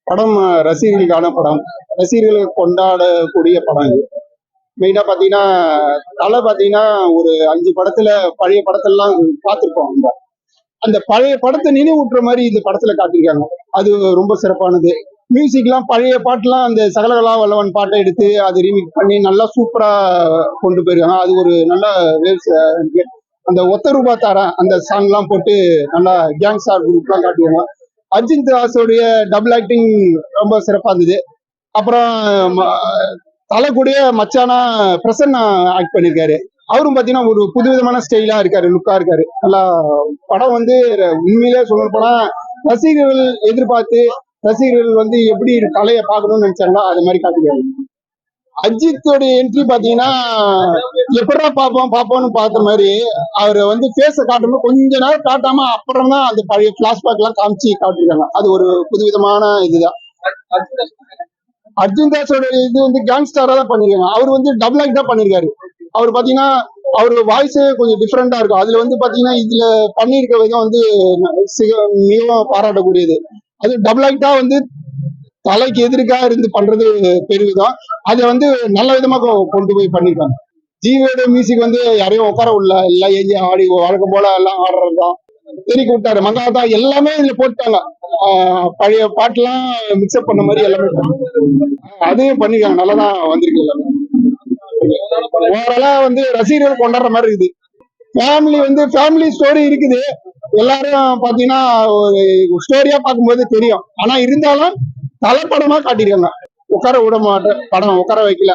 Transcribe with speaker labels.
Speaker 1: படம் ரசிகர்களுக்கான படம். ரசிகர்களுக்கு கொண்டாடக்கூடிய படம் இது. மெயினா பாத்தீங்கன்னா, தல பாத்தீங்கன்னா ஒரு 5 படத்துல பழைய படத்தெல்லாம் பார்த்திருப்போம் நம்ம. அந்த பழைய படத்தை நினைவூட்டுற மாதிரி இந்த படத்துல காட்டியிருக்காங்க. அது ரொம்ப சிறப்பானது. மியூசிக்லாம் பழைய பாட்டுலாம் அந்த சகலகலா வல்லவன் பாட்டை எடுத்து அது ரீமிக்ஸ் பண்ணி நல்லா சூப்பரா கொண்டு போயிருக்காங்க. அது ஒரு நல்ல வேவ்ஸ். அந்த ஒத்த ரூபா தாரன் அந்த சாங்லாம் போட்டு நல்லா கேங்ஸ்டார் குரூப்லாம் காட்டியிருக்காங்க. அர்ஜுன் தாஸோடைய டபுள் ஆக்டிங் ரொம்ப சிறப்பா இருந்தது. அப்புறம் தலை கூடிய மச்சானா பிரசன்னா ஆக்ட் பண்ணிருக்காரு. அவரும் பாத்தீங்கன்னா ஒரு புதுவிதமான ஸ்டைலா இருக்காரு, லுக்கா இருக்காரு. நல்லா படம் வந்து உண்மையிலே சொல்ல போனா ரசிகர்கள் எதிர்பார்த்து ரசிகர்கள் வந்து எப்படி தலையை பார்க்கணும்னு நினைச்சாங்களோ அது மாதிரி காட்டிக்காரு. அஜித்தோடைய என்ட்ரி பாத்தீங்கன்னா எப்படா பாப்போம்னு பார்த்த மாதிரி அவரை வந்து பேச காட்டும்போது கொஞ்ச நேரம் காட்டாம அப்புறம் தான் அந்த பழைய பிளாஷ்பேக் எல்லாம் காமிச்சு காட்டிருக்காங்க. அது ஒரு புதுவிதமான இதுதான். அர்ஜுன் தாஸோட இது வந்து கேங்ஸ்டாரா தான் பண்ணிருக்காங்க. அவர் வந்து டபுள் ஆக்ட் தான் பண்ணிருக்காரு. அவர் பாத்தீங்கன்னா அவரு வாய்ஸே கொஞ்சம் டிஃப்ரெண்டா இருக்கும். அதுல வந்து பாத்தீங்கன்னா இதுல பண்ணிருக்க விதம் வந்து மிகவும் பாராட்டக்கூடியது. அது டபுள் ஆக்டா வந்து தலைக்கு எதிர்க்காக இருந்து பண்றது பெருவிதம். அதை வந்து நல்ல விதமா கொண்டு போய் பண்ணிருக்காங்க. ஜீவோட மியூசிக் வந்து யாரையும் உட்கார விடல, எல்லாம் ஏஞ்சி ஆடி வழக்கம் போல எல்லாம் ஆடுறதுதான். தெறிக்க விட்டாரு மங்காத்தா எல்லாமே இதுல போட்டாங்க. பழைய பாட்டுலாம் மிக்ஸ்அப் பண்ண மாதிரி எல்லாமே அதையும் பண்ணிருக்காங்க. நல்லாதான் வந்திருக்கு எல்லாமே. ஓவராலா வந்து ரசிகர்கள் கொண்டாடுற மாதிரி இருக்குது. ஃபேமிலி ஸ்டோரி இருக்குது. எல்லாரும் பாத்தீங்கன்னா ஒரு ஸ்டோரியா பார்க்கும்போது தெரியும். ஆனா இருந்தாலும் தலைப்படமா காட்டிருக்காங்க. உட்கார விட மாட்டேன், படம் உட்கார வைக்கல.